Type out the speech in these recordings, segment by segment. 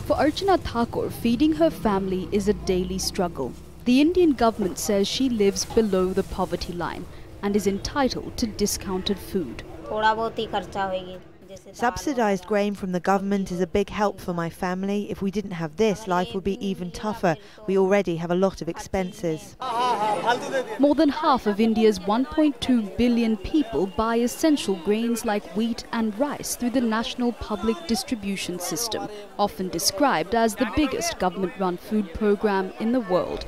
For Archana Thakur, feeding her family is a daily struggle. The Indian government says she lives below the poverty line and is entitled to discounted food. Subsidized grain from the government is a big help for my family. If we didn't have this, life would be even tougher. We already have a lot of expenses. More than half of India's 1.2 billion people buy essential grains like wheat and rice through the National Public Distribution System, often described as the biggest government-run food program in the world.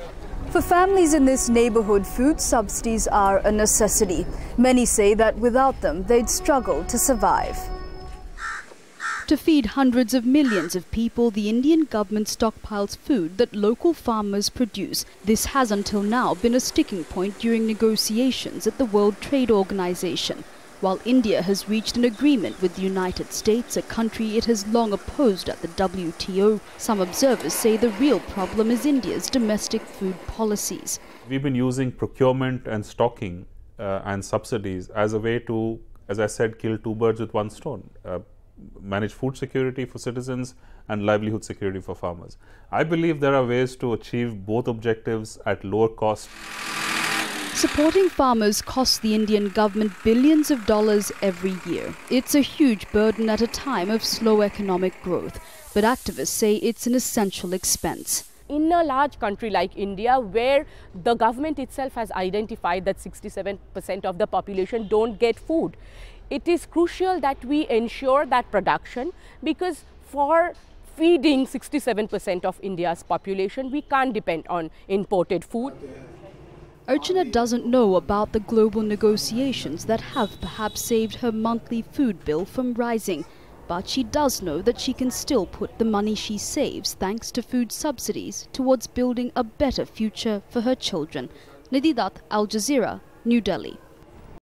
For families in this neighborhood, food subsidies are a necessity. Many say that without them, they'd struggle to survive. To feed hundreds of millions of people, the Indian government stockpiles food that local farmers produce. This has until now been a sticking point during negotiations at the World Trade Organization. While India has reached an agreement with the United States, a country it has long opposed at the WTO, some observers say the real problem is India's domestic food policies. We've been using procurement and stocking and subsidies as a way to, as I said, kill two birds with one stone. Manage food security for citizens and livelihood security for farmers. I believe there are ways to achieve both objectives at lower cost. Supporting farmers costs the Indian government billions of dollars every year. It's a huge burden at a time of slow economic growth, but activists say it's an essential expense. In a large country like India, where the government itself has identified that 67% of the population don't get food, it is crucial that we ensure that production, because for feeding 67% of India's population, we can't depend on imported food. Archana doesn't know about the global negotiations that have perhaps saved her monthly food bill from rising. But she does know that she can still put the money she saves thanks to food subsidies towards building a better future for her children. Nidhi, Dutt, Al Jazeera, New Delhi.